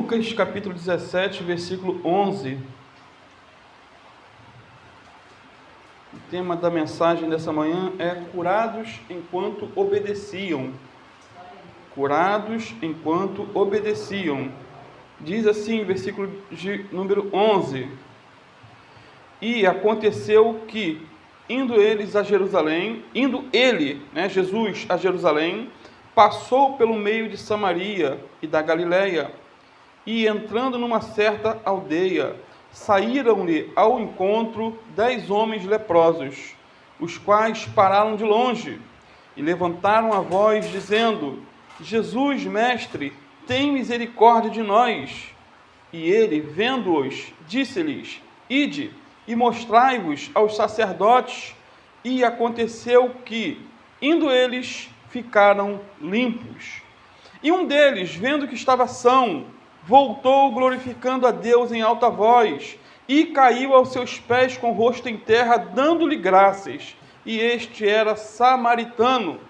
Lucas capítulo 17, versículo 11. O tema da mensagem dessa manhã é curados enquanto obedeciam. Curados enquanto obedeciam. Diz assim, versículo de número 11. E aconteceu que, indo ele, Jesus, a Jerusalém, passou pelo meio de Samaria e da Galileia, e entrando numa certa aldeia, saíram-lhe ao encontro 10 homens leprosos, os quais pararam de longe e levantaram a voz, dizendo: Jesus, mestre, tem misericórdia de nós. E ele, vendo-os, disse-lhes: Ide e mostrai-vos aos sacerdotes. E aconteceu que, indo eles, ficaram limpos. E um deles, vendo que estava são, voltou glorificando a Deus em alta voz, e caiu aos seus pés com o rosto em terra, dando-lhe graças. E este era samaritano.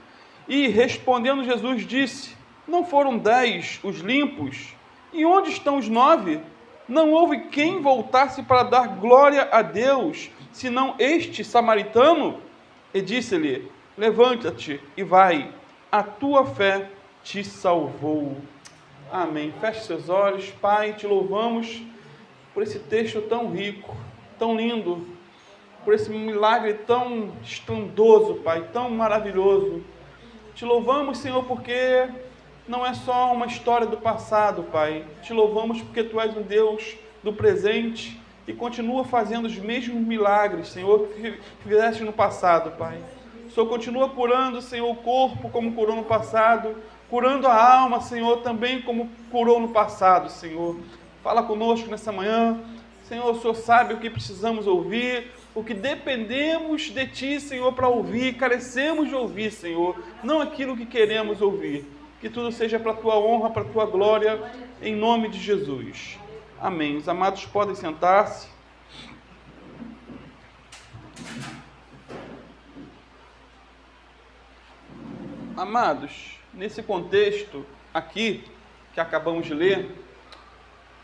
E respondendo Jesus disse: Não foram 10 os limpos? E onde estão os 9? Não houve quem voltasse para dar glória a Deus, senão este samaritano? E disse-lhe: Levanta-te e vai, a tua fé te salvou. Amém. Feche seus olhos. Pai, te louvamos por esse texto tão rico, tão lindo, por esse milagre tão estrondoso, Pai, tão maravilhoso. Te louvamos, Senhor, porque não é só uma história do passado, Pai. Te louvamos porque Tu és um Deus do presente e continua fazendo os mesmos milagres, Senhor, que fizeste no passado, Pai. O Senhor continua curando, Senhor, o corpo como curou no passado, curando a alma, Senhor, também como curou no passado, Senhor. Fala conosco nessa manhã. Senhor, o Senhor sabe o que precisamos ouvir, o que dependemos de Ti, Senhor, para ouvir, carecemos de ouvir, Senhor, não aquilo que queremos ouvir. Que tudo seja para a Tua honra, para a Tua glória, em nome de Jesus. Amém. Os amados podem sentar-se. Amados, nesse contexto aqui, que acabamos de ler,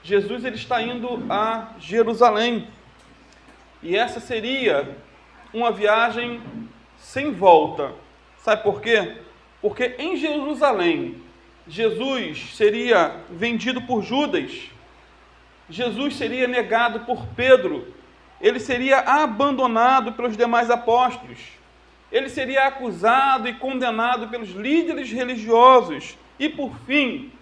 Jesus ele está indo a Jerusalém. E essa seria uma viagem sem volta. Sabe por quê? Porque em Jerusalém, Jesus seria vendido por Judas, Jesus seria negado por Pedro, ele seria abandonado pelos demais apóstolos, ele seria acusado e condenado pelos líderes religiosos e, por fim,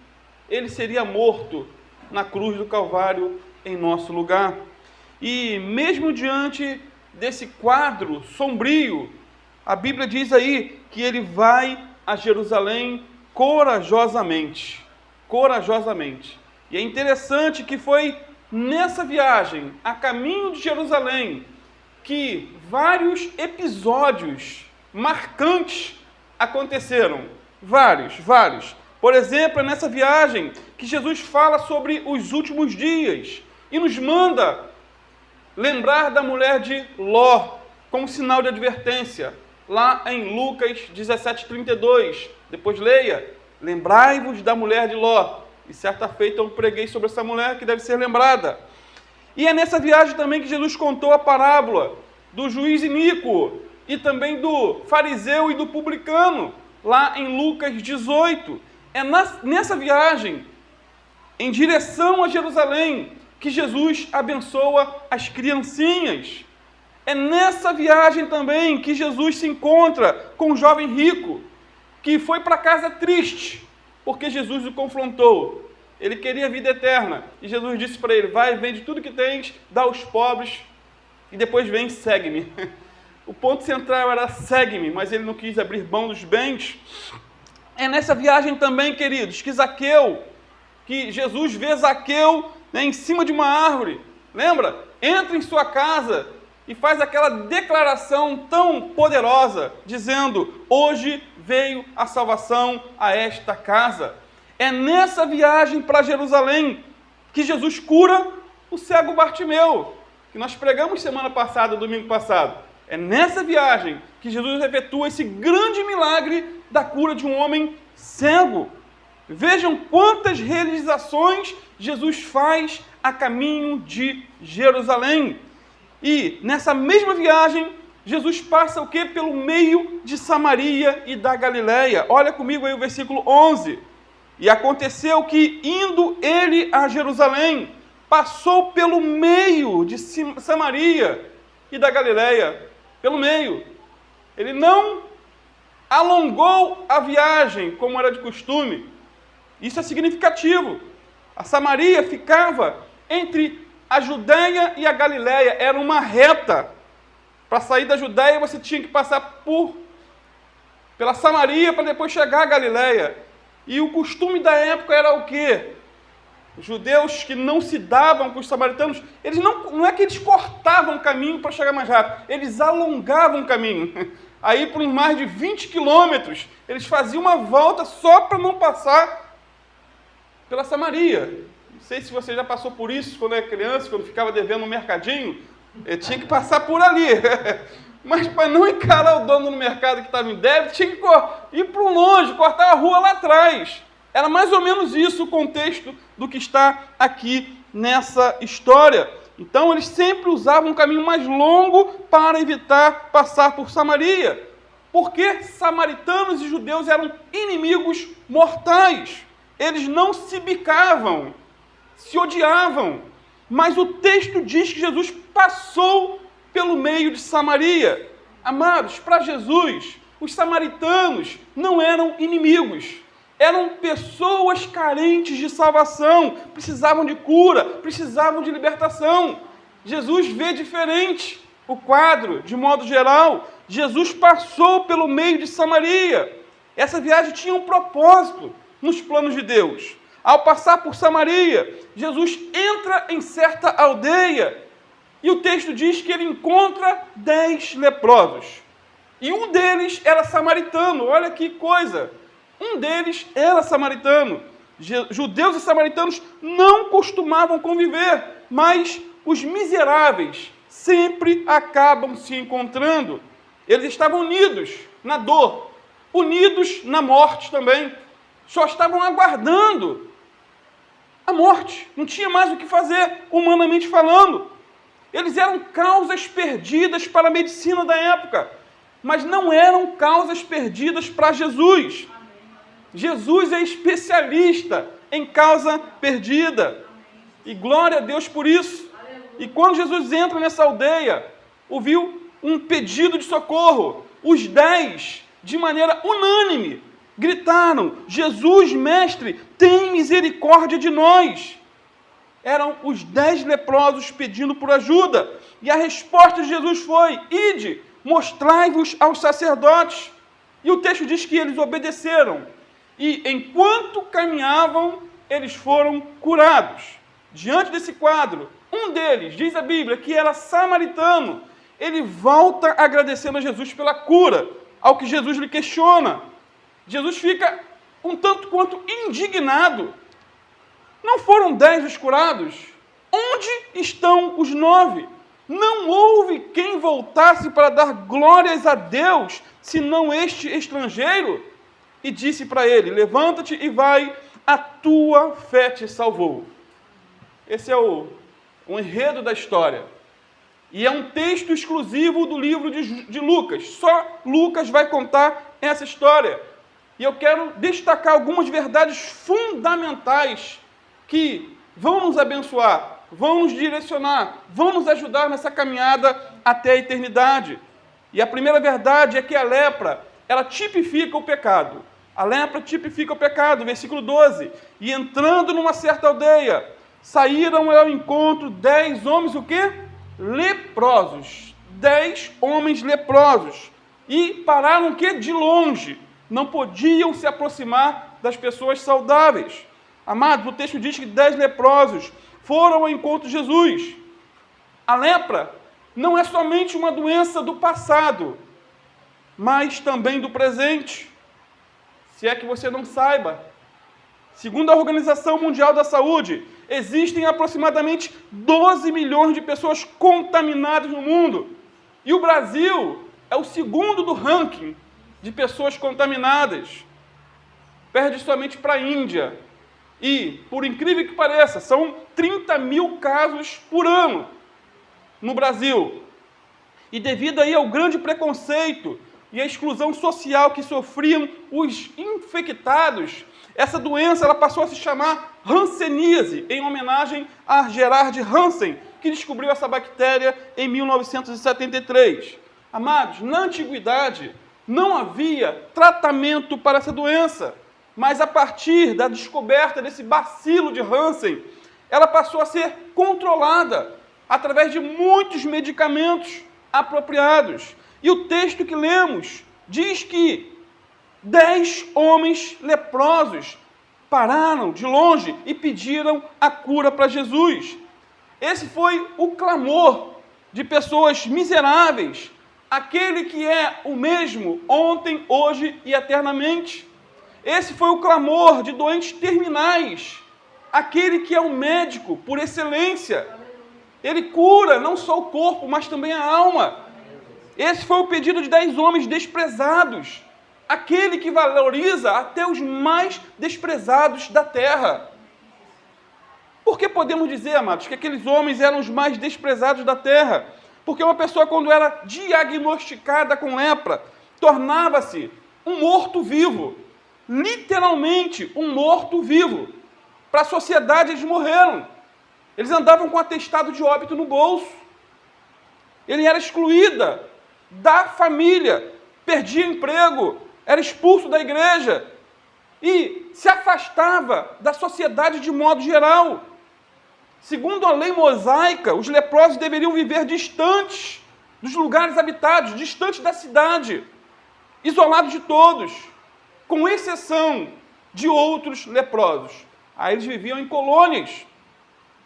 ele seria morto na cruz do Calvário em nosso lugar. E mesmo diante desse quadro sombrio, a Bíblia diz aí que ele vai a Jerusalém corajosamente. Corajosamente. E é interessante que foi nessa viagem, a caminho de Jerusalém, que vários episódios marcantes aconteceram. Vários. Por exemplo, é nessa viagem que Jesus fala sobre os últimos dias e nos manda lembrar da mulher de Ló, como sinal de advertência, lá em Lucas 17:32. Depois leia: lembrai-vos da mulher de Ló. E certa feita eu preguei sobre essa mulher que deve ser lembrada. E é nessa viagem também que Jesus contou a parábola do juiz iníquo e também do fariseu e do publicano, lá em Lucas 18. É nessa viagem, em direção a Jerusalém, que Jesus abençoa as criancinhas. É nessa viagem também que Jesus se encontra com um jovem rico, que foi para casa triste, porque Jesus o confrontou. Ele queria vida eterna. E Jesus disse para ele: vai, vende tudo que tens, dá aos pobres, e depois vem e segue-me. O ponto central era segue-me, mas ele não quis abrir mão dos bens. É nessa viagem também, queridos, que Jesus vê Zaqueu, em cima de uma árvore. Lembra? Entra em sua casa e faz aquela declaração tão poderosa, dizendo: hoje veio a salvação a esta casa. É nessa viagem para Jerusalém que Jesus cura o cego Bartimeu, que nós pregamos semana passada, domingo passado. É nessa viagem que Jesus efetua esse grande milagre da cura de um homem cego. Vejam quantas realizações Jesus faz a caminho de Jerusalém. E nessa mesma viagem, Jesus passa o quê? Pelo meio de Samaria e da Galileia. Olha comigo aí o versículo 11. E aconteceu que, indo ele a Jerusalém, passou pelo meio de Samaria e da Galileia. Pelo meio. Ele não alongou a viagem, como era de costume. Isso é significativo. A Samaria ficava entre a Judéia e a Galileia. Era uma reta. Para sair da Judéia, você tinha que passar pela Samaria para depois chegar à Galileia. E o costume da época era o quê? Os judeus que não se davam com os samaritanos, eles não é que eles cortavam o caminho para chegar mais rápido, eles alongavam o caminho. Aí, por mais de 20 quilômetros, eles faziam uma volta só para não passar pela Samaria. Não sei se você já passou por isso quando era criança, quando ficava devendo no mercadinho, tinha que passar por ali. Mas para não encarar o dono do mercado que estava em débito, tinha que ir para longe, cortar a rua lá atrás. Era mais ou menos isso o contexto do que está aqui nessa história. Então, eles sempre usavam um caminho mais longo para evitar passar por Samaria. Porque samaritanos e judeus eram inimigos mortais. Eles não se bicavam, se odiavam. Mas o texto diz que Jesus passou pelo meio de Samaria. Amados, para Jesus, os samaritanos não eram inimigos. Eram pessoas carentes de salvação, precisavam de cura, precisavam de libertação. Jesus vê diferente o quadro, de modo geral. Jesus passou pelo meio de Samaria. Essa viagem tinha um propósito nos planos de Deus. Ao passar por Samaria, Jesus entra em certa aldeia e o texto diz que ele encontra 10 leprosos. E um deles era samaritano. Olha que coisa! Um deles era samaritano. Judeus e samaritanos não costumavam conviver, mas os miseráveis sempre acabam se encontrando. Eles estavam unidos na dor, unidos na morte também. Só estavam aguardando a morte. Não tinha mais o que fazer, humanamente falando. Eles eram causas perdidas para a medicina da época, mas não eram causas perdidas para Jesus. Jesus é especialista em causa perdida. E glória a Deus por isso. E quando Jesus entra nessa aldeia, ouviu um pedido de socorro. Os 10, de maneira unânime, gritaram: Jesus, mestre, tem misericórdia de nós. Eram os 10 leprosos pedindo por ajuda. E a resposta de Jesus foi: ide, mostrai-vos aos sacerdotes. E o texto diz que eles obedeceram. E enquanto caminhavam, eles foram curados. Diante desse quadro, um deles, diz a Bíblia, que era samaritano, ele volta agradecendo a Jesus pela cura, ao que Jesus lhe questiona. Jesus fica um tanto quanto indignado. Não foram 10 os curados? Onde estão os 9? Não houve quem voltasse para dar glórias a Deus, senão este estrangeiro? E disse para ele: levanta-te e vai, a tua fé te salvou. Esse é o enredo da história. E é um texto exclusivo do livro de Lucas. Só Lucas vai contar essa história. E eu quero destacar algumas verdades fundamentais que vão nos abençoar, vão nos direcionar, vão nos ajudar nessa caminhada até a eternidade. E a primeira verdade é que a lepra, ela tipifica o pecado. A lepra tipifica o pecado, versículo 12. E entrando numa certa aldeia, saíram ao encontro 10 homens, o quê? Leprosos. 10 homens leprosos. E pararam o quê? De longe. Não podiam se aproximar das pessoas saudáveis. Amados, o texto diz que 10 leprosos foram ao encontro de Jesus. A lepra não é somente uma doença do passado, mas também do presente. Se é que você não saiba, segundo a Organização Mundial da Saúde, existem aproximadamente 12 milhões de pessoas contaminadas no mundo. E o Brasil é o segundo do ranking de pessoas contaminadas. perde somente para a Índia. E, por incrível que pareça, são 30 mil casos por ano no Brasil. E devido aí ao grande preconceito e à exclusão social que sofriam os infectados, essa doença ela passou a se chamar hanseníase, em homenagem a Gerard Hansen, que descobriu essa bactéria em 1973. Amados, na antiguidade não havia tratamento para essa doença, mas a partir da descoberta desse bacilo de Hansen, ela passou a ser controlada através de muitos medicamentos apropriados. E o texto que lemos diz que 10 homens leprosos pararam de longe e pediram a cura para Jesus. Esse foi o clamor de pessoas miseráveis, aquele que é o mesmo ontem, hoje e eternamente. Esse foi o clamor de doentes terminais, aquele que é o médico por excelência. Ele cura não só o corpo, mas também a alma. Esse foi o pedido de 10 homens desprezados, aquele que valoriza até os mais desprezados da terra. Por que podemos dizer, amados, que aqueles homens eram os mais desprezados da terra? Porque uma pessoa, quando era diagnosticada com lepra, tornava-se um morto-vivo. Literalmente, um morto-vivo. Para a sociedade, eles morreram. Eles andavam com atestado de óbito no bolso. Ele era excluída da família, perdia emprego, era expulso da igreja e se afastava da sociedade de modo geral. Segundo a lei mosaica, os leprosos deveriam viver distantes dos lugares habitados, distantes da cidade, isolados de todos, com exceção de outros leprosos. Aí eles viviam em colônias.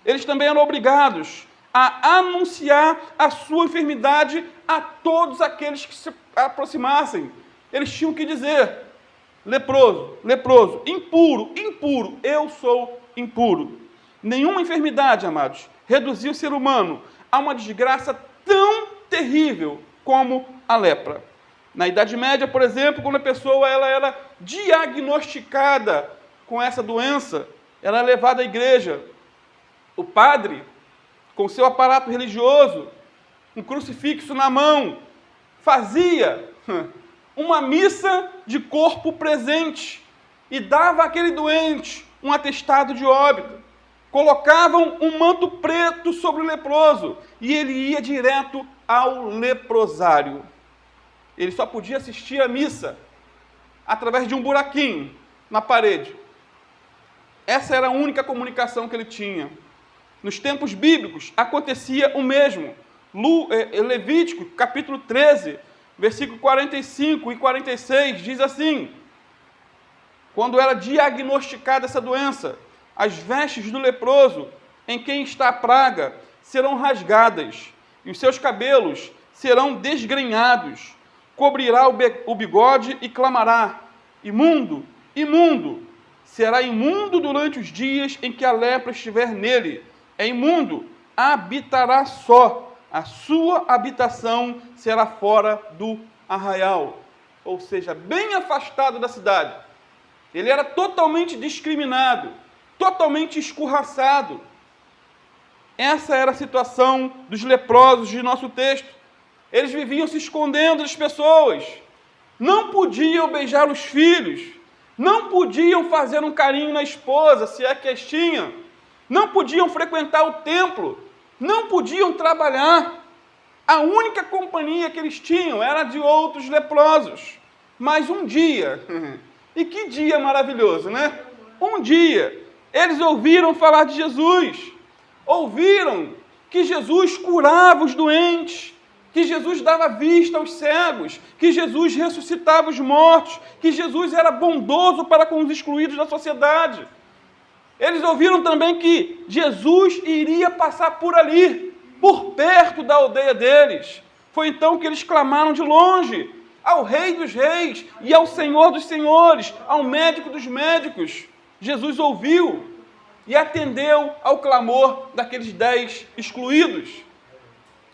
Eles também eram obrigados a anunciar a sua enfermidade a todos aqueles que se aproximassem. Eles tinham que dizer: leproso, leproso, impuro, impuro, eu sou impuro. Nenhuma enfermidade, amados, reduziu o ser humano a uma desgraça tão terrível como a lepra. Na Idade Média, por exemplo, quando a pessoa ela era diagnosticada com essa doença, ela é levada à igreja. O padre, com seu aparato religioso, um crucifixo na mão, fazia uma missa de corpo presente e dava àquele doente um atestado de óbito. Colocavam um manto preto sobre o leproso e ele ia direto ao leprosário. Ele só podia assistir à missa através de um buraquinho na parede. Essa era a única comunicação que ele tinha. Nos tempos bíblicos acontecia o mesmo. Levítico, capítulo 13, versículo 45 e 46, diz assim: quando era diagnosticada essa doença, as vestes do leproso, em quem está a praga, serão rasgadas, e os seus cabelos serão desgrenhados. Cobrirá o bigode e clamará: imundo, imundo. Será imundo durante os dias em que a lepra estiver nele. É imundo, habitará só. A sua habitação será fora do arraial. Ou seja, bem afastado da cidade. Ele era totalmente discriminado, totalmente escorraçado. Essa era a situação dos leprosos de nosso texto. Eles viviam se escondendo das pessoas. Não podiam beijar os filhos. Não podiam fazer um carinho na esposa, se é que as tinham. Não podiam frequentar o templo. Não podiam trabalhar. A única companhia que eles tinham era de outros leprosos. Mas um dia, e que dia maravilhoso, né? Um dia, eles ouviram falar de Jesus. Ouviram que Jesus curava os doentes, que Jesus dava vista aos cegos, que Jesus ressuscitava os mortos, que Jesus era bondoso para com os excluídos da sociedade. Eles ouviram também que Jesus iria passar por ali, por perto da aldeia deles. Foi então que eles clamaram de longe ao Rei dos Reis e ao Senhor dos Senhores, ao Médico dos Médicos. Jesus ouviu e atendeu ao clamor daqueles 10 excluídos.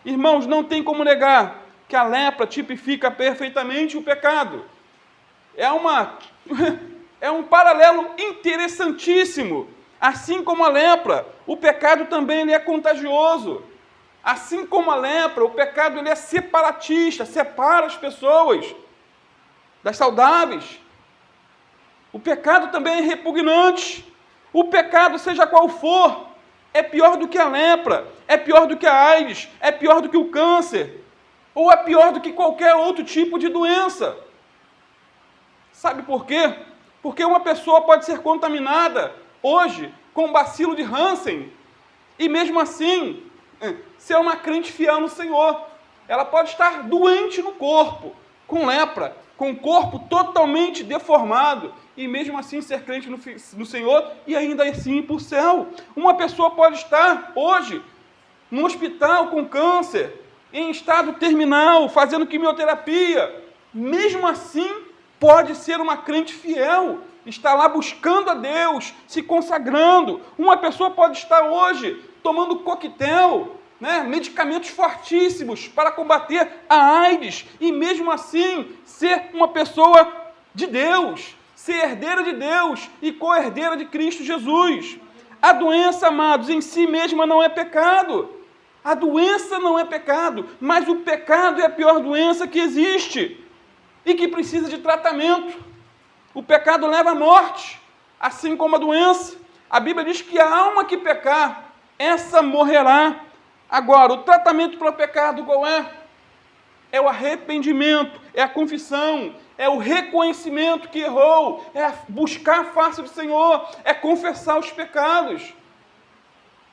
Irmãos, não tem como negar que a lepra tipifica perfeitamente o pecado. É É um paralelo interessantíssimo. Assim como a lepra, o pecado também ele é contagioso. Assim como a lepra, o pecado ele é separatista, separa as pessoas das saudáveis. O pecado também é repugnante. O pecado, seja qual for, é pior do que a lepra, é pior do que a AIDS, é pior do que o câncer, ou é pior do que qualquer outro tipo de doença. Sabe por quê? Porque uma pessoa pode ser contaminada hoje com bacilo de Hansen e mesmo assim ser uma crente fiel no Senhor. Ela pode estar doente no corpo, com lepra, com o corpo totalmente deformado e mesmo assim ser crente no Senhor e ainda assim ir para o céu. Uma pessoa pode estar hoje no hospital com câncer, em estado terminal, fazendo quimioterapia, mesmo assim pode ser uma crente fiel, está lá buscando a Deus, se consagrando. Uma pessoa pode estar hoje tomando coquetel, medicamentos fortíssimos para combater a AIDS, e mesmo assim ser uma pessoa de Deus, ser herdeira de Deus e co-herdeira de Cristo Jesus. A doença, amados, em si mesma não é pecado. A doença não é pecado, mas o pecado é a pior doença que existe e que precisa de tratamento. O pecado leva à morte, assim como a doença. A Bíblia diz que a alma que pecar, essa morrerá. Agora, o tratamento para o pecado qual é? É o arrependimento, é a confissão, é o reconhecimento que errou, é buscar a face do Senhor, é confessar os pecados.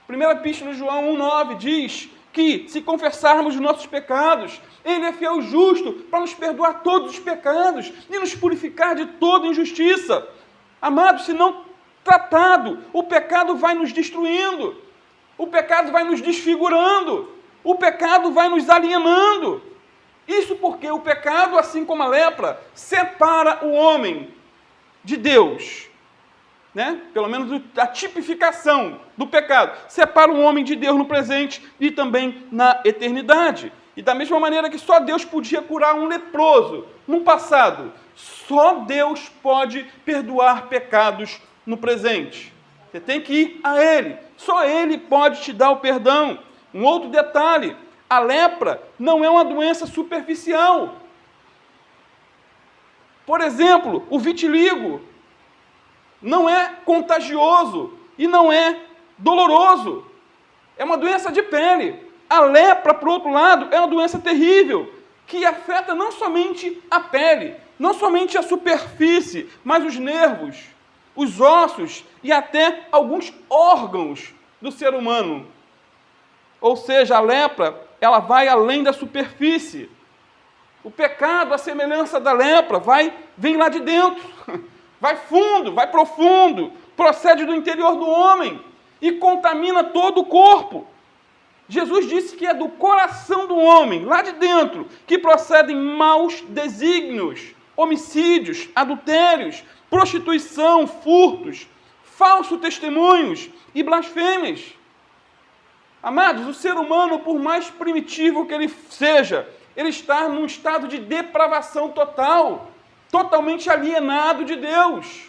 1 Epístola de João 1,9 diz que se confessarmos os nossos pecados, Ele é fiel e justo para nos perdoar todos os pecados e nos purificar de toda injustiça. Amados, se não tratado, o pecado vai nos destruindo, o pecado vai nos desfigurando, o pecado vai nos alienando. Isso porque o pecado, assim como a lepra, separa o homem de Deus. Pelo menos a tipificação do pecado, separa o homem de Deus no presente e também na eternidade. E da mesma maneira que só Deus podia curar um leproso no passado, só Deus pode perdoar pecados no presente. Você tem que ir a Ele, só Ele pode te dar o perdão. Um outro detalhe, a lepra não é uma doença superficial. Por exemplo, o vitiligo não é contagioso e não é doloroso. É uma doença de pele. A lepra, por outro lado, é uma doença terrível, que afeta não somente a pele, não somente a superfície, mas os nervos, os ossos e até alguns órgãos do ser humano. Ou seja, a lepra, ela vai além da superfície. O pecado, a semelhança da lepra, vem lá de dentro. Vai fundo, vai profundo, procede do interior do homem e contamina todo o corpo. Jesus disse que é do coração do homem, lá de dentro, que procedem maus desígnios, homicídios, adultérios, prostituição, furtos, falsos testemunhos e blasfêmias. Amados, o ser humano, por mais primitivo que ele seja, ele está num estado de depravação total, totalmente alienado de Deus.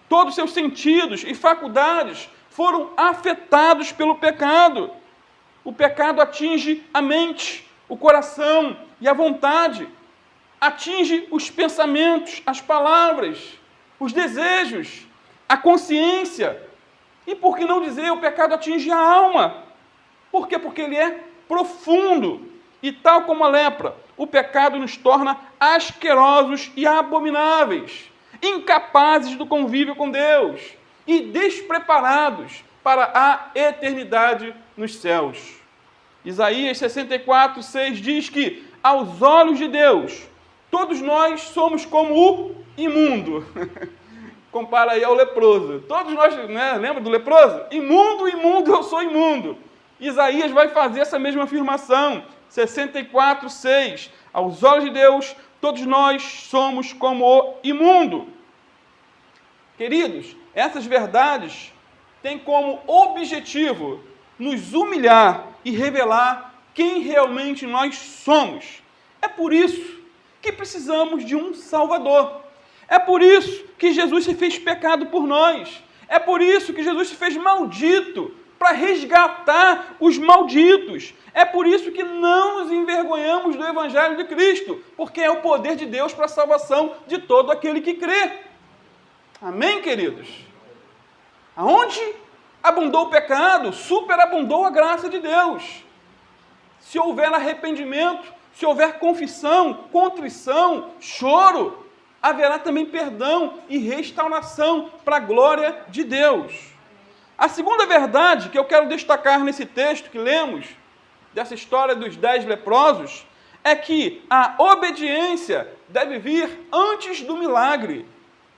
Todos os seus sentidos e faculdades foram afetados pelo pecado. O pecado atinge a mente, o coração e a vontade. Atinge os pensamentos, as palavras, os desejos, a consciência. E por que não dizer, o pecado atinge a alma? Por quê? Porque ele é profundo. E tal como a lepra, o pecado nos torna asquerosos e abomináveis, incapazes do convívio com Deus e despreparados para a eternidade nos céus. Isaías 64:6 diz que, aos olhos de Deus, todos nós somos como o imundo. Compara aí ao leproso. Todos nós, lembra do leproso? Imundo, imundo, eu sou imundo. Isaías vai fazer essa mesma afirmação. 64:6. Aos olhos de Deus, todos nós somos como o imundo. Queridos, essas verdades têm como objetivo nos humilhar e revelar quem realmente nós somos. É por isso que precisamos de um Salvador. É por isso que Jesus se fez pecado por nós. É por isso que Jesus se fez maldito, para resgatar os malditos. É por isso que não nos envergonhamos do Evangelho de Cristo, porque é o poder de Deus para a salvação de todo aquele que crê. Amém, queridos? Aonde abundou o pecado, superabundou a graça de Deus. Se houver arrependimento, se houver confissão, contrição, choro, haverá também perdão e restauração para a glória de Deus. A segunda verdade que eu quero destacar nesse texto que lemos, dessa história dos 10 leprosos, é que a obediência deve vir antes do milagre.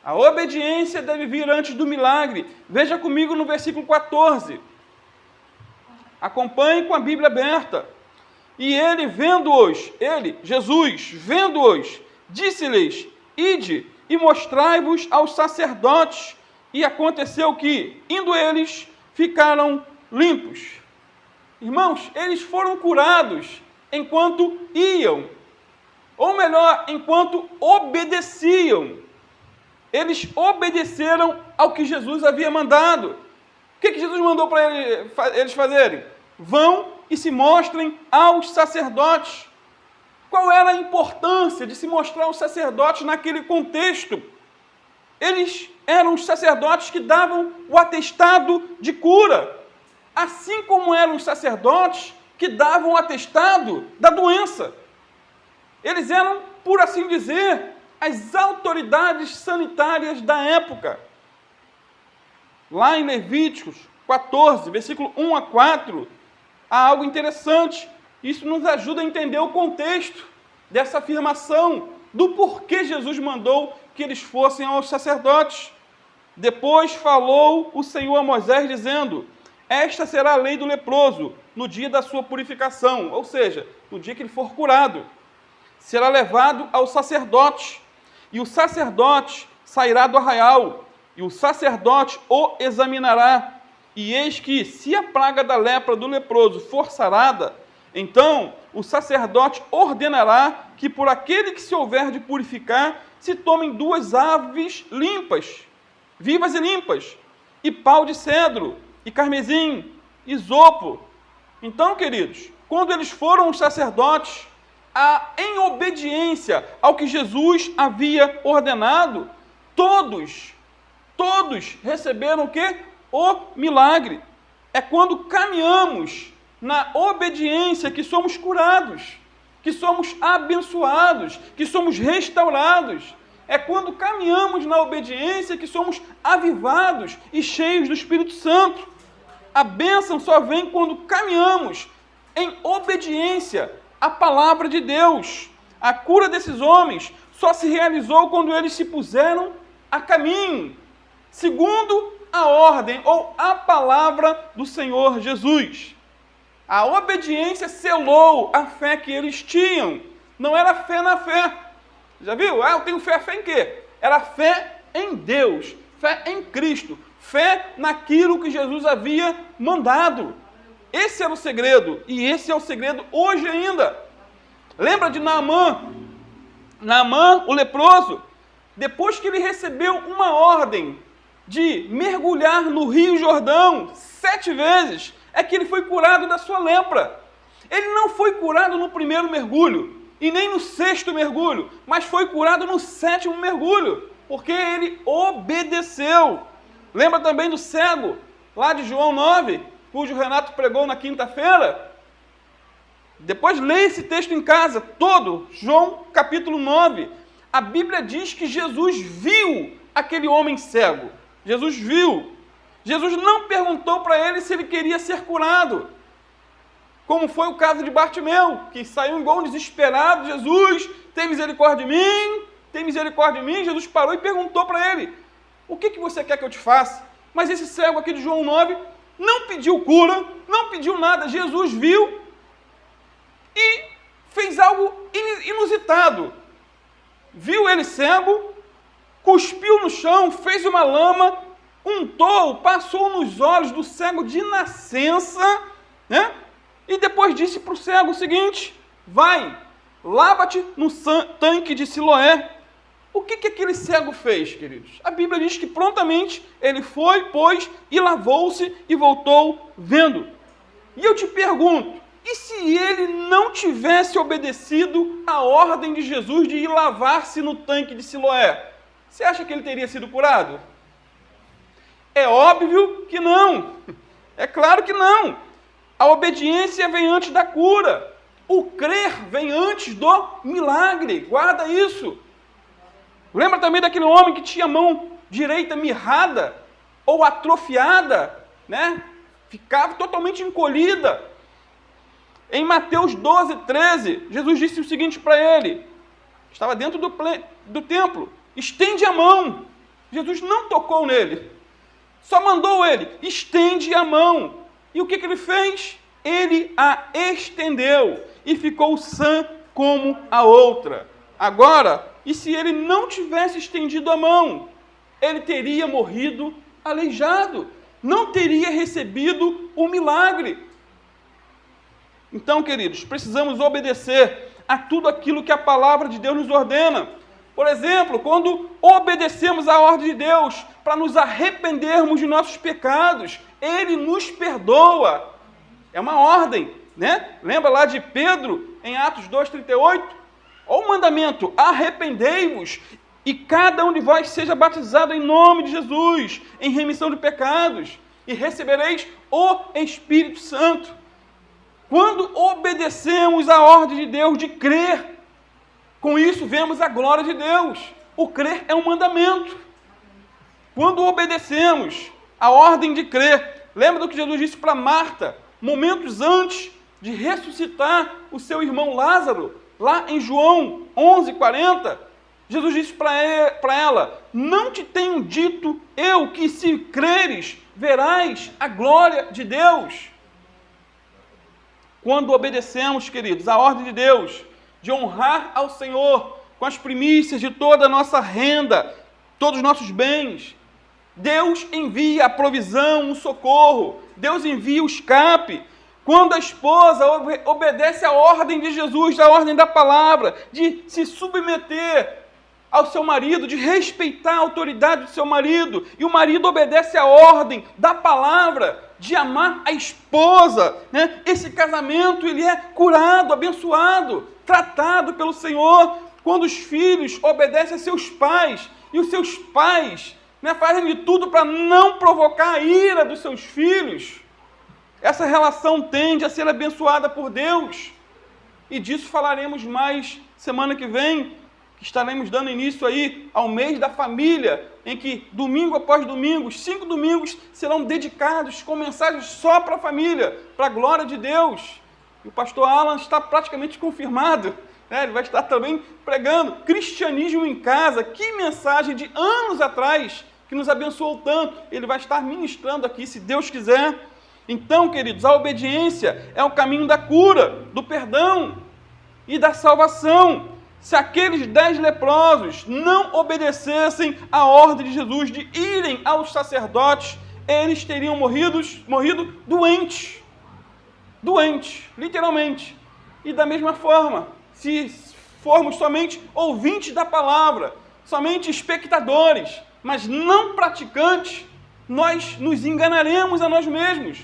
A obediência deve vir antes do milagre. Veja comigo no versículo 14. Acompanhe com a Bíblia aberta. E ele, vendo-os, Jesus, vendo-os, disse-lhes: ide e mostrai-vos aos sacerdotes. E aconteceu que, indo eles, ficaram limpos. Irmãos, eles foram curados enquanto iam. Ou melhor, enquanto obedeciam. Eles obedeceram ao que Jesus havia mandado. O que Jesus mandou para eles fazerem? Vão e se mostrem aos sacerdotes. Qual era a importância de se mostrar aos sacerdotes naquele contexto? Eles eram os sacerdotes que davam o atestado de cura, assim como eram os sacerdotes que davam o atestado da doença. Eles eram, por assim dizer, as autoridades sanitárias da época. Lá em Levíticos 14, versículo 1 a 4, há algo interessante. Isso nos ajuda a entender o contexto dessa afirmação, do porquê Jesus mandou que eles fossem aos sacerdotes. Depois falou o Senhor a Moisés, dizendo: esta será a lei do leproso, no dia da sua purificação, ou seja, no dia que ele for curado. Será levado ao sacerdote, e o sacerdote sairá do arraial, e o sacerdote o examinará, e eis que, se a praga da lepra do leproso for sarada, então o sacerdote ordenará que por aquele que se houver de purificar, se tomem 2 aves limpas, vivas e limpas, e pau de cedro, e carmesim, isopo. Então, queridos, quando eles foram os sacerdotes, em obediência ao que Jesus havia ordenado, todos receberam o quê? O milagre. É quando caminhamos na obediência que somos curados, que somos abençoados, que somos restaurados. É quando caminhamos na obediência que somos avivados e cheios do Espírito Santo. A bênção só vem quando caminhamos em obediência à palavra de Deus. A cura desses homens só se realizou quando eles se puseram a caminho, segundo a ordem ou a palavra do Senhor Jesus. A obediência selou a fé que eles tinham. Não era fé na fé. Já viu? Eu tenho fé em quê? Era fé em Deus, fé em Cristo, fé naquilo que Jesus havia mandado. Esse era o segredo, e esse é o segredo hoje ainda. Lembra de Naamã? Naamã, o leproso, depois que ele recebeu uma ordem de mergulhar no Rio Jordão 7 vezes, é que ele foi curado da sua lepra. Ele não foi curado no primeiro mergulho, e nem no 6º mergulho, mas foi curado no 7º mergulho, porque ele obedeceu. Lembra também do cego, lá de João 9, cujo Renato pregou na quinta-feira? Depois leia esse texto em casa, todo, João capítulo 9. A Bíblia diz que Jesus viu aquele homem cego. Jesus viu. Jesus não perguntou para ele se ele queria ser curado, como foi o caso de Bartimeu, que saiu igual um desesperado: Jesus, tem misericórdia de mim, tem misericórdia de mim. Jesus parou e perguntou para ele: o que você quer que eu te faça? Mas esse cego aqui de João 9 não pediu cura, não pediu nada. Jesus viu e fez algo inusitado. Viu ele cego, cuspiu no chão, fez uma lama, untou, passou nos olhos do cego de nascença, né? E depois disse para o cego o seguinte: vai, lava-te no tanque de Siloé. O que aquele cego fez, queridos? A Bíblia diz que prontamente ele foi, pôs e lavou-se e voltou vendo. E eu te pergunto, e se ele não tivesse obedecido à ordem de Jesus de ir lavar-se no tanque de Siloé? Você acha que ele teria sido curado? É óbvio que não. É claro que não. A obediência vem antes da cura. O crer vem antes do milagre. Guarda isso. Lembra também daquele homem que tinha a mão direita mirrada ou atrofiada, né? Ficava totalmente encolhida. Em Mateus 12, 13, Jesus disse o seguinte para ele. Estava dentro do templo. Estende a mão. Jesus não tocou nele. Só mandou ele, estende a mão. E o que ele fez? Ele a estendeu e ficou sã como a outra. Agora, e se ele não tivesse estendido a mão? Ele teria morrido aleijado. Não teria recebido o milagre. Então, queridos, precisamos obedecer a tudo aquilo que a palavra de Deus nos ordena. Por exemplo, quando obedecemos à ordem de Deus para nos arrependermos de nossos pecados, Ele nos perdoa. É uma ordem, né? Lembra lá de Pedro, em Atos 2,38? Olha o mandamento, arrependei-vos e cada um de vós seja batizado em nome de Jesus, em remissão de pecados, e recebereis o Espírito Santo. Quando obedecemos à ordem de Deus de crer, com isso vemos a glória de Deus. O crer é um mandamento. Quando obedecemos a ordem de crer, lembra do que Jesus disse para Marta, momentos antes de ressuscitar o seu irmão Lázaro, lá em João 11:40, Jesus disse para ela, não te tenho dito eu que se creres, verás a glória de Deus. Quando obedecemos, queridos, a ordem de Deus, de honrar ao Senhor com as primícias de toda a nossa renda, todos os nossos bens, Deus envia a provisão, o socorro, Deus envia o escape. Quando a esposa obedece à ordem de Jesus, à ordem da palavra, de se submeter ao seu marido, de respeitar a autoridade do seu marido, e o marido obedece à ordem da palavra, de amar a esposa, né? Esse casamento ele é curado, abençoado, tratado pelo Senhor. Quando os filhos obedecem a seus pais, e os seus pais, né, fazem de tudo para não provocar a ira dos seus filhos, essa relação tende a ser abençoada por Deus. E disso falaremos mais semana que vem, que estaremos dando início aí ao mês da família, em que domingo após domingo, 5 domingos serão dedicados com mensagens só para a família, para a glória de Deus. E o pastor Alan está praticamente confirmado, né? Ele vai estar também pregando cristianismo em casa. Que mensagem de anos atrás, que nos abençoou tanto. Ele vai estar ministrando aqui, se Deus quiser. Então, queridos, a obediência é o caminho da cura, do perdão e da salvação. Se aqueles 10 leprosos não obedecessem à ordem de Jesus de irem aos sacerdotes, eles teriam morrido doentes, literalmente. E da mesma forma, se formos somente ouvintes da palavra, somente espectadores, mas não praticantes, nós nos enganaremos a nós mesmos.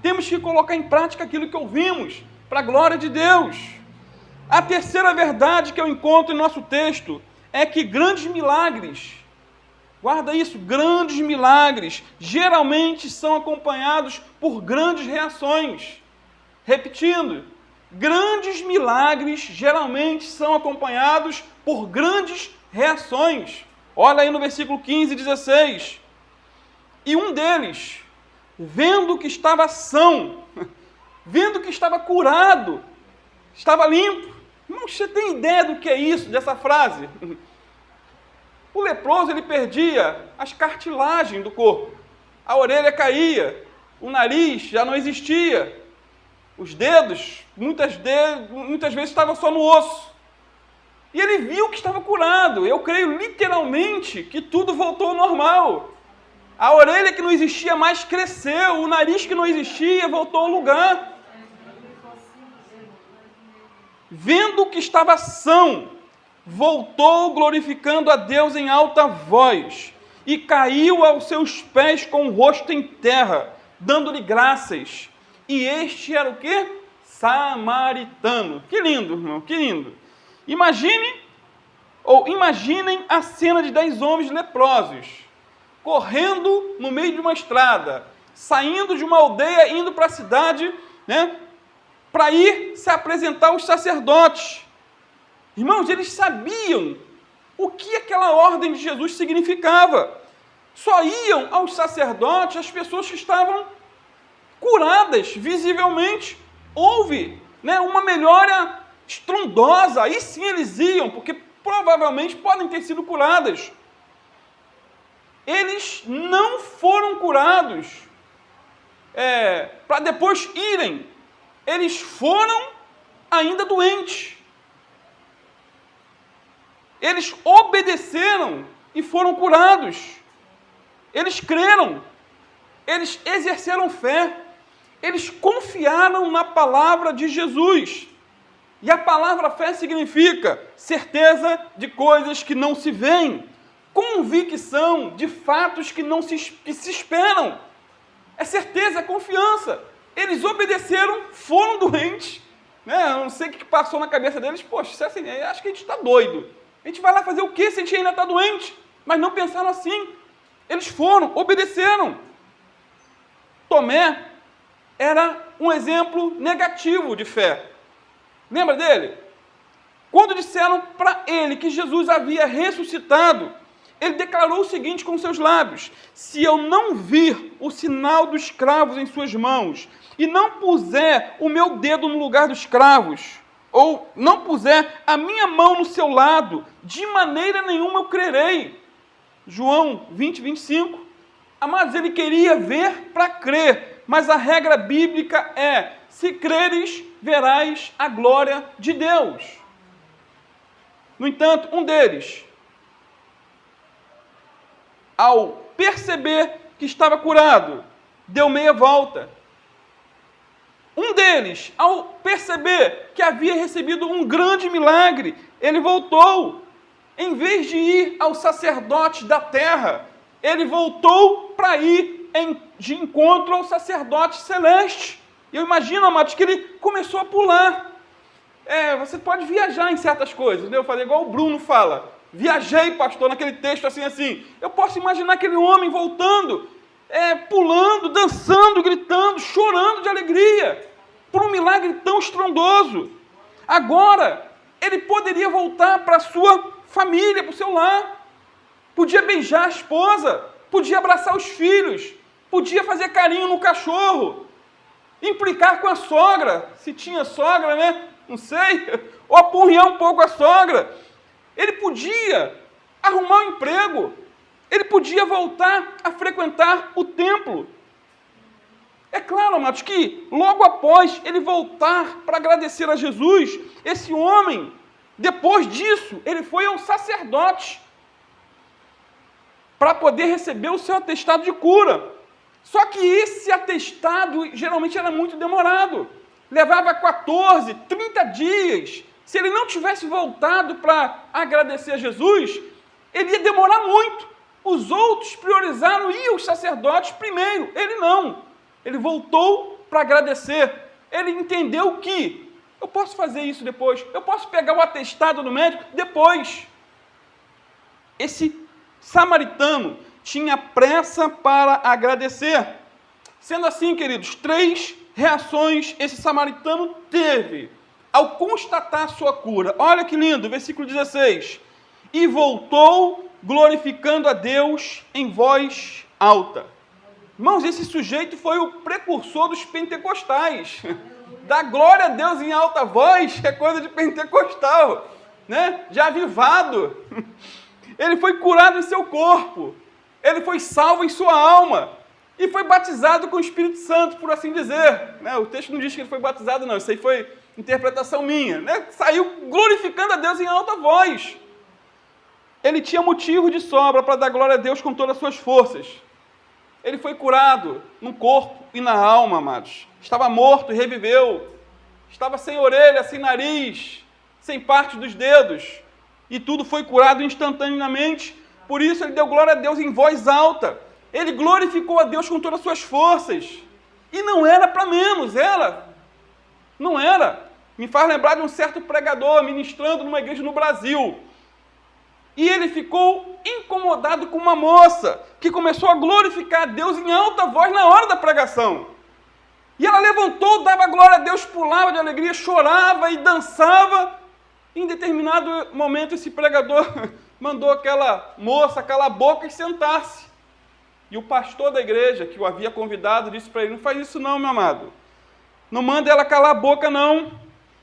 Temos que colocar em prática aquilo que ouvimos, para a glória de Deus. A terceira verdade que eu encontro em nosso texto é que grandes milagres, guarda isso, grandes milagres, geralmente são acompanhados por grandes reações. Repetindo, grandes milagres geralmente são acompanhados por grandes reações. Olha aí no versículo 15 e 16. E um deles, vendo que estava são, vendo que estava curado, estava limpo. Irmão, você tem ideia do que é isso, dessa frase? O leproso, ele perdia as cartilagens do corpo. A orelha caía, o nariz já não existia. Os dedos, muitas vezes estavam só no osso. E ele viu que estava curado. Eu creio literalmente que tudo voltou ao normal. A orelha que não existia mais cresceu, o nariz que não existia voltou ao lugar. Vendo que estava são, voltou glorificando a Deus em alta voz e caiu aos seus pés com o rosto em terra, dando-lhe graças. E este era o quê? Samaritano. Que lindo, irmão, que lindo. Imaginem a cena de 10 homens leprosos, correndo no meio de uma estrada, saindo de uma aldeia, indo para a cidade, né, para ir se apresentar aos sacerdotes. Irmãos, eles sabiam o que aquela ordem de Jesus significava. Só iam aos sacerdotes as pessoas que estavam curadas visivelmente. Houve, né, uma melhora estrondosa. Aí sim eles iam, porque provavelmente podem ter sido curadas. Eles não foram curados para depois irem. Eles foram ainda doentes. Eles obedeceram e foram curados. Eles creram. Eles exerceram fé. Eles confiaram na palavra de Jesus. E a palavra fé significa certeza de coisas que não se veem, convicção de fatos que se esperam. É certeza, é confiança. Eles obedeceram, foram doentes. Né? Eu não sei o que passou na cabeça deles. Poxa, assim, acho que a gente está doido. A gente vai lá fazer o quê se a gente ainda está doente? Mas não pensaram assim. Eles foram, obedeceram. Tomé era um exemplo negativo de fé. Lembra dele? Quando disseram para ele que Jesus havia ressuscitado, ele declarou o seguinte com seus lábios: se eu não vir o sinal dos cravos em suas mãos, e não puser o meu dedo no lugar dos cravos, ou não puser a minha mão no seu lado, de maneira nenhuma eu crerei. João 20, 25. Amados, ele queria ver para crer, mas a regra bíblica é: se creres, verás a glória de Deus. No entanto, um deles, ao perceber que estava curado, deu meia volta. Um deles, ao perceber que havia recebido um grande milagre, ele voltou. Em vez de ir ao sacerdote da terra, ele voltou para ir de encontro ao sacerdote celeste. Eu imagino, amados, que ele começou a pular. Você pode viajar em certas coisas, né? Eu falei igual o Bruno fala. Viajei, pastor, naquele texto assim. Eu posso imaginar aquele homem voltando, pulando, dançando, gritando, chorando de alegria, por um milagre tão estrondoso. Agora, ele poderia voltar para a sua família, para o seu lar. Podia beijar a esposa, podia abraçar os filhos, podia fazer carinho no cachorro, implicar com a sogra, se tinha sogra, né? Não sei, ou apurrinhar um pouco a sogra. Ele podia arrumar um emprego, ele podia voltar a frequentar o templo. É claro, amados, que logo após ele voltar para agradecer a Jesus, esse homem, depois disso, ele foi ao sacerdote para poder receber o seu atestado de cura. Só que esse atestado geralmente era muito demorado. Levava 14, 30 dias. Se ele não tivesse voltado para agradecer a Jesus, ele ia demorar muito. Os outros priorizaram ir aos sacerdotes primeiro. Ele não. Ele voltou para agradecer. Ele entendeu que eu posso fazer isso depois. Eu posso pegar o atestado do médico depois. Esse samaritano tinha pressa para agradecer. Sendo assim, queridos, 3 reações esse samaritano teve ao constatar sua cura. Olha que lindo, versículo 16. E voltou glorificando a Deus em voz alta. Irmãos, esse sujeito foi o precursor dos pentecostais. Da glória a Deus em alta voz, que é coisa de pentecostal, né? De avivado. Ele foi curado em seu corpo. Ele foi salvo em sua alma. E foi batizado com o Espírito Santo, por assim dizer. Né? O texto não diz que ele foi batizado, não. Isso aí foi interpretação minha. Né? Saiu glorificando a Deus em alta voz. Ele tinha motivo de sobra para dar glória a Deus com todas as suas forças. Ele foi curado no corpo e na alma, amados. Estava morto e reviveu. Estava sem orelha, sem nariz, sem parte dos dedos. e tudo foi curado instantaneamente. Por isso ele deu glória a Deus em voz alta. Ele glorificou a Deus com todas as suas forças. E não era para menos, não era. Me faz lembrar de um certo pregador ministrando numa igreja no Brasil. E ele ficou incomodado com uma moça que começou a glorificar a Deus em alta voz na hora da pregação. E ela levantou, dava glória a Deus, pulava de alegria, chorava e dançava. Em determinado momento, esse pregador mandou aquela moça calar a boca e sentar-se. E o pastor da igreja, que o havia convidado, disse para ele: não faz isso não, meu amado. Não manda ela calar a boca, não.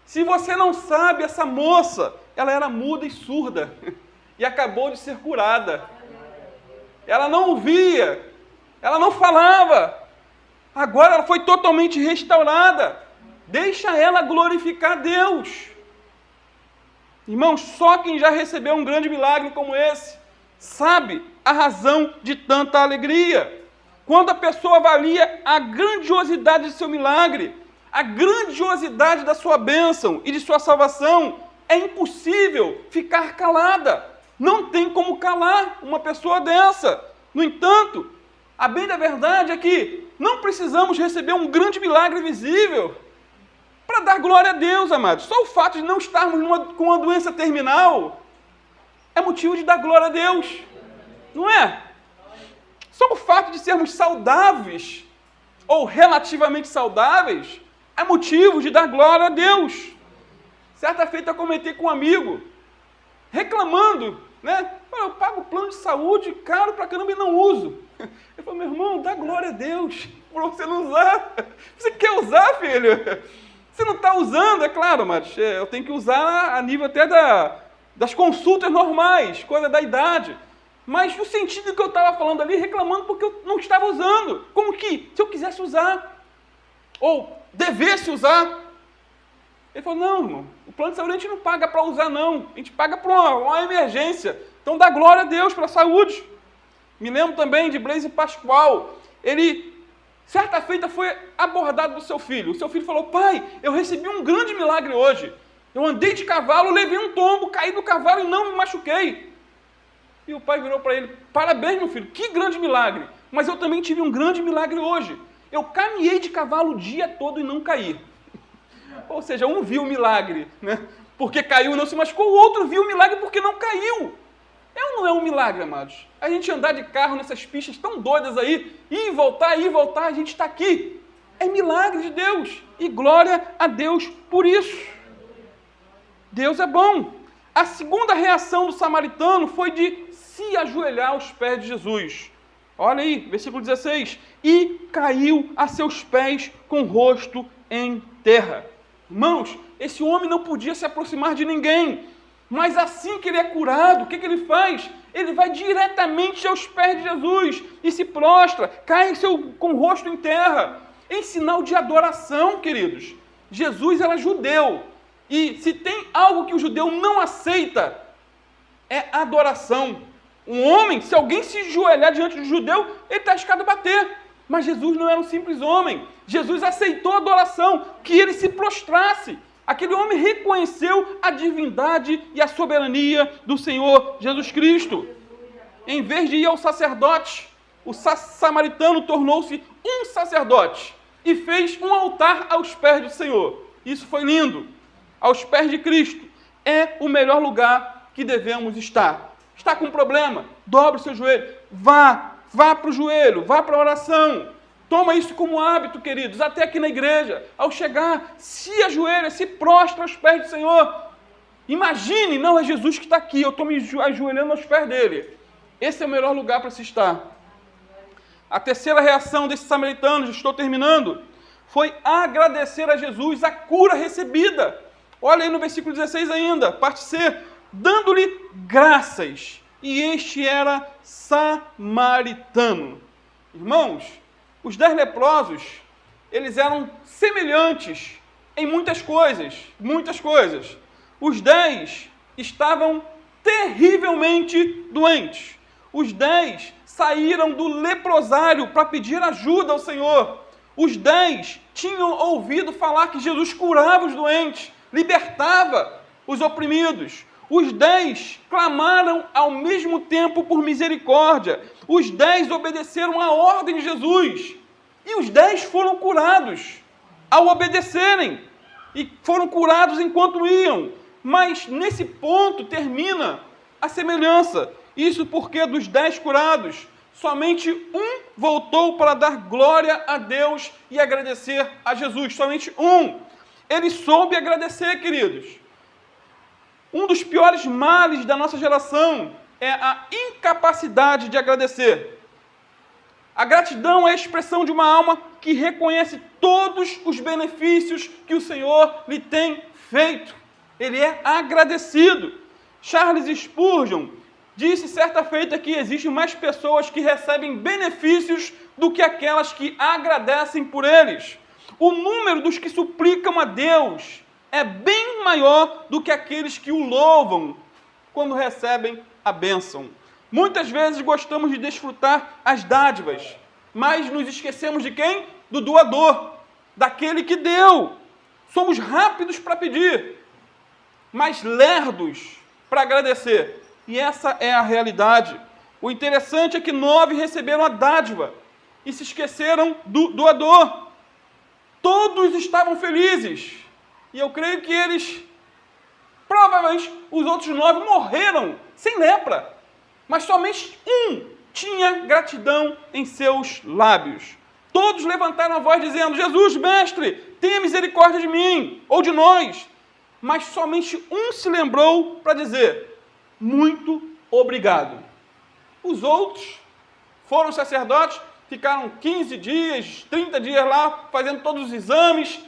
Se você não sabe, essa moça, ela era muda e surda. E acabou de ser curada. Ela não ouvia, ela não falava. Agora ela foi totalmente restaurada. Deixa ela glorificar Deus. Irmãos, só quem já recebeu um grande milagre como esse sabe a razão de tanta alegria. Quando a pessoa avalia a grandiosidade de seu milagre, a grandiosidade da sua bênção e de sua salvação, é impossível ficar calada. Não tem como calar uma pessoa dessa. No entanto, a bem da verdade é que não precisamos receber um grande milagre visível para dar glória a Deus, amados. Só o fato de não estarmos com uma doença terminal é motivo de dar glória a Deus, não é? Só o fato de sermos saudáveis, ou relativamente saudáveis, é motivo de dar glória a Deus. Certa feita eu comentei com um amigo, reclamando, né? Eu pago plano de saúde caro pra caramba e não uso. Ele falou: meu irmão, dá glória a Deus por você não usar. Você quer usar, filho? Você não está usando, é claro, mas eu tenho que usar a nível até das consultas normais, coisa da idade. Mas no sentido que eu estava falando ali, reclamando porque eu não estava usando. Como que, se eu quisesse usar, ou devesse usar. Ele falou: não, irmão, o plano de saúde a gente não paga para usar, não. A gente paga para uma emergência. Então dá glória a Deus pela saúde. Me lembro também de Blaise Pascoal. Ele, certa feita, foi abordado do seu filho. O seu filho falou: pai, eu recebi um grande milagre hoje. Eu andei de cavalo, levei um tombo, caí do cavalo e não me machuquei. E o pai virou para ele: parabéns, meu filho, que grande milagre. Mas eu também tive um grande milagre hoje. Eu caminhei de cavalo o dia todo e não caí. Ou seja, um viu o milagre, né? Porque caiu e não se machucou. O outro viu o milagre porque não caiu. É ou não é um milagre, amados? A gente andar de carro nessas pistas tão doidas aí, ir e voltar, a gente está aqui. É milagre de Deus. E glória a Deus por isso. Deus é bom. A segunda reação do samaritano foi de se ajoelhar aos pés de Jesus. Olha aí, versículo 16. E caiu a seus pés com o rosto em terra. Irmãos, esse homem não podia se aproximar de ninguém. Mas assim que ele é curado, o que ele faz? Ele vai diretamente aos pés de Jesus e se prostra, cai com o rosto em terra, em sinal de adoração, queridos. Jesus era judeu. E se tem algo que o judeu não aceita, é adoração. Um homem, se alguém se ajoelhar diante do judeu, ele está arriscado a bater. Mas Jesus não era um simples homem. Jesus aceitou a adoração, que ele se prostrasse. Aquele homem reconheceu a divindade e a soberania do Senhor Jesus Cristo. Em vez de ir ao sacerdote, o samaritano tornou-se um sacerdote e fez um altar aos pés do Senhor. Isso foi lindo. Aos pés de Cristo é o melhor lugar que devemos estar. Está com problema? Dobre o seu joelho. Vá para o joelho, vá para a oração. Toma isso como hábito, queridos, até aqui na igreja. Ao chegar, se ajoelha, se prostra aos pés do Senhor. Imagine, não é Jesus que está aqui, eu estou me ajoelhando aos pés dele. Esse é o melhor lugar para se estar. A terceira reação desses samaritanos, estou terminando, foi agradecer a Jesus a cura recebida. Olha aí no versículo 16 ainda, parte C. Dando-lhe graças. E este era samaritano. Irmãos, os 10 leprosos, eles eram semelhantes em muitas coisas, muitas coisas. Os 10 estavam terrivelmente doentes. Os 10 saíram do leprosário para pedir ajuda ao Senhor. Os 10 tinham ouvido falar que Jesus curava os doentes, libertava os oprimidos. Os 10 clamaram ao mesmo tempo por misericórdia. Os 10 obedeceram à ordem de Jesus. E os 10 foram curados ao obedecerem. E foram curados enquanto iam. Mas nesse ponto termina a semelhança. Isso porque dos 10 curados, somente um voltou para dar glória a Deus e agradecer a Jesus. Somente um. Ele soube agradecer, queridos. Um dos piores males da nossa geração é a incapacidade de agradecer. A gratidão é a expressão de uma alma que reconhece todos os benefícios que o Senhor lhe tem feito. Ele é agradecido. Charles Spurgeon disse certa feita que existem mais pessoas que recebem benefícios do que aquelas que agradecem por eles. O número dos que suplicam a Deus é bem maior do que aqueles que o louvam quando recebem a bênção. Muitas vezes gostamos de desfrutar as dádivas, mas nos esquecemos de quem? Do doador, daquele que deu. Somos rápidos para pedir, mas lerdos para agradecer. E essa é a realidade. O interessante é que 9 receberam a dádiva e se esqueceram do doador. Todos estavam felizes. E eu creio que eles, provavelmente, os outros 9 morreram sem lepra. Mas somente um tinha gratidão em seus lábios. Todos levantaram a voz dizendo: Jesus, mestre, tenha misericórdia de mim, ou de nós. Mas somente um se lembrou para dizer: muito obrigado. Os outros foram sacerdotes, ficaram 15 dias, 30 dias lá, fazendo todos os exames,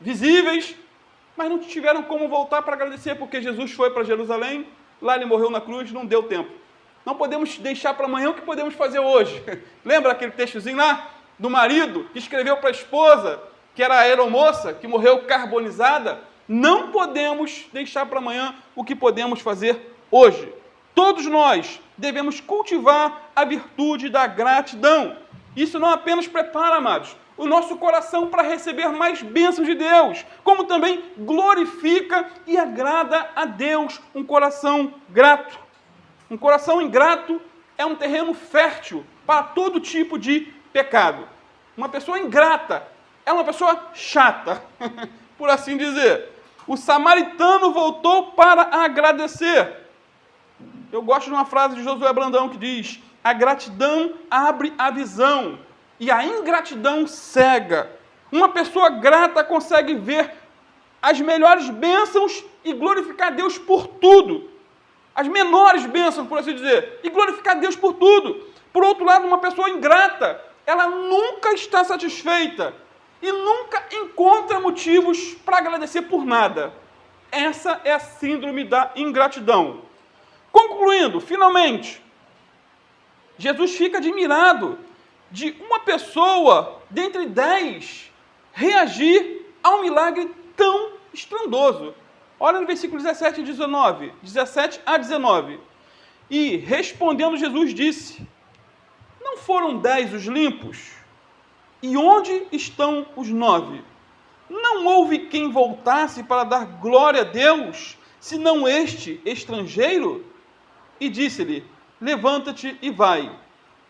visíveis, mas não tiveram como voltar para agradecer, porque Jesus foi para Jerusalém, lá ele morreu na cruz, não deu tempo. Não podemos deixar para amanhã o que podemos fazer hoje. Lembra aquele textozinho lá do marido que escreveu para a esposa, que era a aeromoça, que morreu carbonizada? Não podemos deixar para amanhã o que podemos fazer hoje. Todos nós devemos cultivar a virtude da gratidão. Isso não apenas prepara, amados, o nosso coração para receber mais bênçãos de Deus, como também glorifica e agrada a Deus um coração grato. Um coração ingrato é um terreno fértil para todo tipo de pecado. Uma pessoa ingrata é uma pessoa chata, por assim dizer. O samaritano voltou para agradecer. Eu gosto de uma frase de Josué Brandão que diz: a gratidão abre a visão e a ingratidão cega. Uma pessoa grata consegue ver as melhores bênçãos e glorificar Deus por tudo. As menores bênçãos, por assim dizer, e glorificar Deus por tudo. Por outro lado, uma pessoa ingrata, ela nunca está satisfeita e nunca encontra motivos para agradecer por nada. Essa é a síndrome da ingratidão. Concluindo, finalmente, Jesus fica admirado de uma pessoa dentre 10 reagir a um milagre tão estrondoso. Olha no versículo 17 a 19. E respondendo Jesus disse: não foram 10 os limpos? E onde estão os 9? Não houve quem voltasse para dar glória a Deus, senão este estrangeiro? E disse-lhe: levanta-te e vai,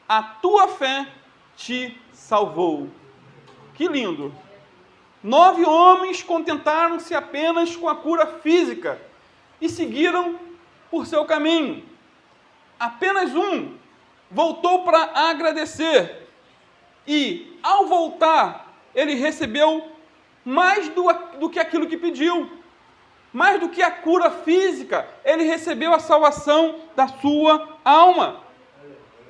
a tua fé te salvou. Que lindo! 9 homens contentaram-se apenas com a cura física e seguiram por seu caminho. Apenas um voltou para agradecer e, ao voltar, ele recebeu mais do que aquilo que pediu. Mais do que a cura física, ele recebeu a salvação da sua alma.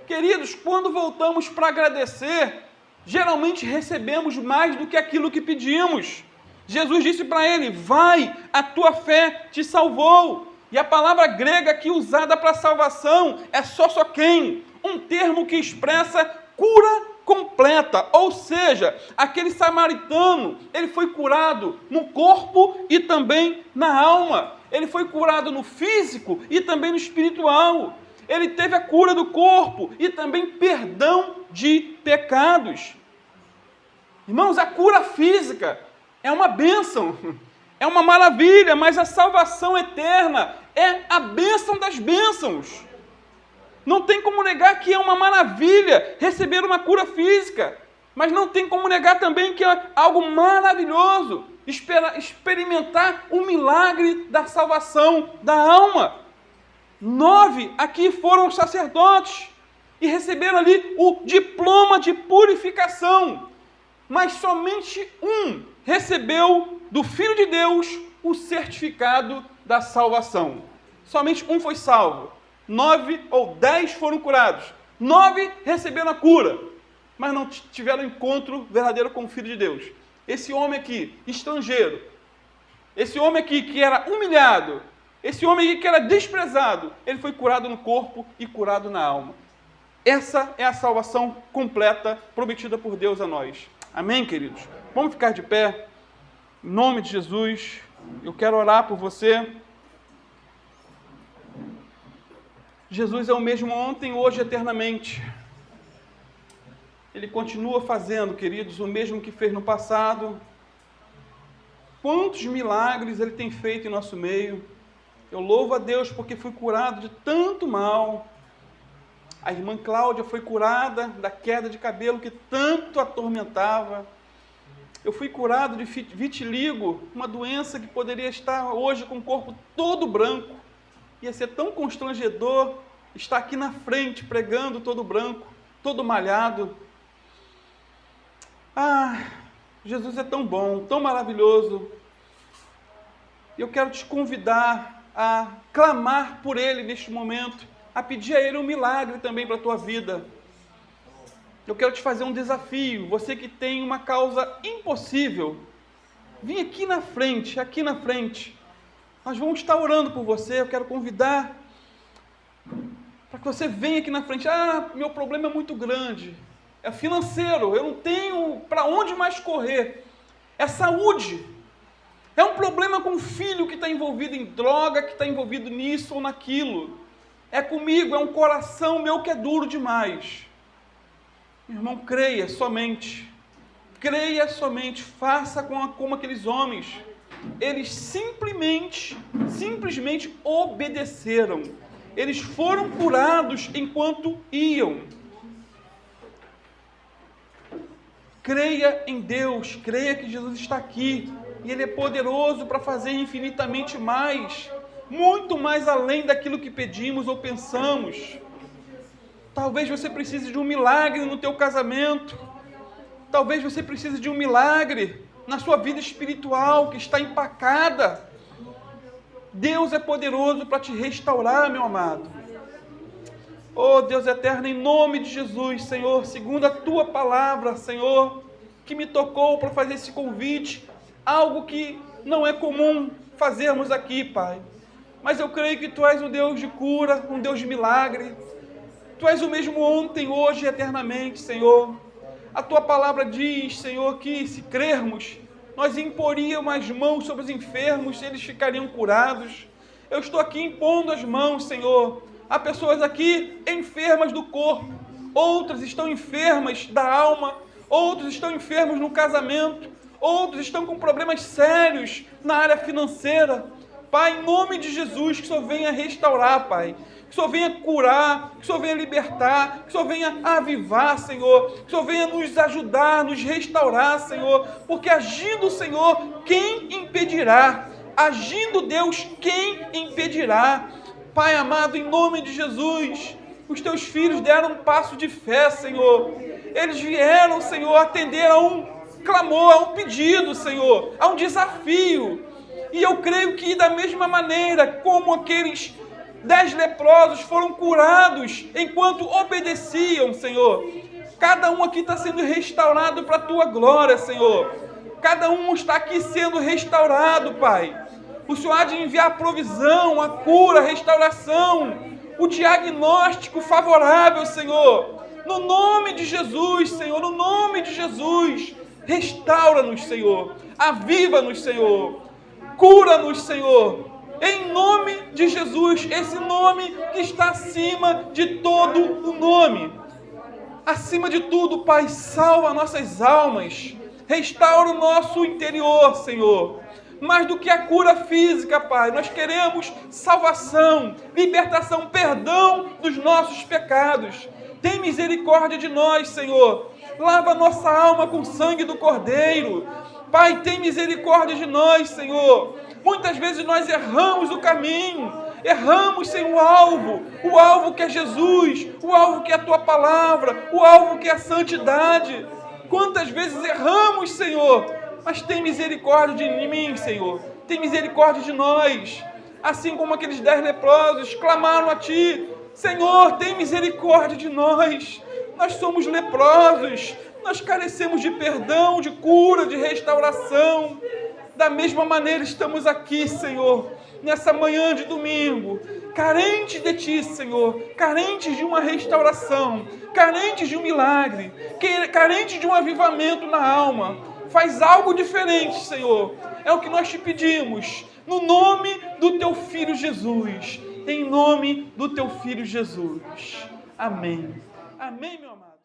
Queridos, quando voltamos para agradecer, geralmente recebemos mais do que aquilo que pedimos. Jesus disse para ele: vai, a tua fé te salvou. E a palavra grega aqui usada para salvação é sosoquém, um termo que expressa cura completa. Ou seja, aquele samaritano, ele foi curado no corpo e também na alma. Ele foi curado no físico e também no espiritual. Ele teve a cura do corpo e também perdão de pecados. Irmãos, a cura física é uma bênção, é uma maravilha, mas a salvação eterna é a bênção das bênçãos. Não tem como negar que é uma maravilha receber uma cura física, mas não tem como negar também que é algo maravilhoso experimentar o milagre da salvação da alma. 9 aqui foram os sacerdotes e receberam ali o diploma de purificação, mas somente um recebeu do Filho de Deus o certificado da salvação. Somente um foi salvo. 9 ou 10 foram curados. 9 receberam a cura, mas não tiveram encontro verdadeiro com o Filho de Deus. Esse homem aqui, estrangeiro, esse homem aqui que era humilhado, esse homem aqui que era desprezado, ele foi curado no corpo e curado na alma. Essa é a salvação completa prometida por Deus a nós. Amém, queridos? Vamos ficar de pé. Em nome de Jesus, eu quero orar por você. Jesus é o mesmo ontem, hoje e eternamente. Ele continua fazendo, queridos, o mesmo que fez no passado. Quantos milagres Ele tem feito em nosso meio. Eu louvo a Deus porque fui curado de tanto mal. A irmã Cláudia foi curada da queda de cabelo que tanto atormentava. Eu fui curado de vitiligo, uma doença que poderia estar hoje com o corpo todo branco. Ia ser tão constrangedor estar aqui na frente, pregando todo branco, todo malhado. Jesus é tão bom, tão maravilhoso. Eu quero te convidar a clamar por Ele neste momento, a pedir a Ele um milagre também para a tua vida. Eu quero te fazer um desafio, você que tem uma causa impossível, vem aqui na frente, Nós vamos estar orando por você, eu quero convidar para que você venha aqui na frente. Meu problema é muito grande, é financeiro, eu não tenho para onde mais correr, é saúde, é um problema com o filho que está envolvido em droga, que está envolvido nisso ou naquilo, é comigo, é um coração meu que é duro demais. Meu irmão, creia somente, faça como aqueles homens. Eles simplesmente obedeceram. Eles foram curados enquanto iam. Creia em Deus, creia que Jesus está aqui e Ele é poderoso para fazer infinitamente mais, muito mais além daquilo que pedimos ou pensamos. Talvez você precise de um milagre no teu casamento. Talvez você precise de um milagre na sua vida espiritual que está empacada. Deus é poderoso para te restaurar, meu amado. Oh, Deus eterno, em nome de Jesus, Senhor, segundo a Tua palavra, Senhor, que me tocou para fazer esse convite, algo que não é comum fazermos aqui, Pai. Mas eu creio que Tu és um Deus de cura, um Deus de milagre. Tu és o mesmo ontem, hoje e eternamente, Senhor. A Tua palavra diz, Senhor, que se crermos, nós imporíamos as mãos sobre os enfermos e eles ficariam curados. Eu estou aqui impondo as mãos, Senhor. Há pessoas aqui enfermas do corpo, outras estão enfermas da alma, outros estão enfermos no casamento, outros estão com problemas sérios na área financeira. Pai, em nome de Jesus, que o Senhor venha restaurar, Pai. Que o Senhor venha curar, que o Senhor venha libertar, que o Senhor venha avivar, Senhor. Que o Senhor venha nos ajudar, nos restaurar, Senhor. Porque agindo o Senhor, quem impedirá? Agindo Deus, quem impedirá? Pai amado, em nome de Jesus, os Teus filhos deram um passo de fé, Senhor. Eles vieram, Senhor, atender a um clamor, a um pedido, Senhor, a um desafio. E eu creio que da mesma maneira como aqueles 10 leprosos foram curados enquanto obedeciam, Senhor. Cada um aqui está sendo restaurado para a Tua glória, Senhor. Cada um está aqui sendo restaurado, Pai. O Senhor há de enviar a provisão, a cura, a restauração, o diagnóstico favorável, Senhor. No nome de Jesus, Senhor, no nome de Jesus. Restaura-nos, Senhor. Aviva-nos, Senhor. Cura-nos, Senhor. Em nome de Jesus, esse nome que está acima de todo o nome. Acima de tudo, Pai, salva nossas almas. Restaura o nosso interior, Senhor. mais do que a cura física, Pai. Nós queremos salvação, libertação, perdão dos nossos pecados. Tem misericórdia de nós, Senhor. Lava nossa alma com o sangue do Cordeiro. Pai, tem misericórdia de nós, Senhor. Muitas vezes nós erramos o caminho, erramos sem o alvo que é Jesus, o alvo que é a Tua Palavra, o alvo que é a santidade. Quantas vezes erramos, Senhor, mas tem misericórdia de mim, Senhor. Tem misericórdia de nós. Assim como aqueles 10 leprosos clamaram a Ti, Senhor, tem misericórdia de nós. Nós somos leprosos, nós carecemos de perdão, de cura, de restauração. Da mesma maneira estamos aqui, Senhor, nessa manhã de domingo, carentes de Ti, Senhor, carentes de uma restauração, carentes de um milagre, carentes de um avivamento na alma. Faz algo diferente, Senhor. É o que nós Te pedimos, no nome do Teu Filho Jesus. Em nome do Teu Filho Jesus. Amém. Amém, meu amado.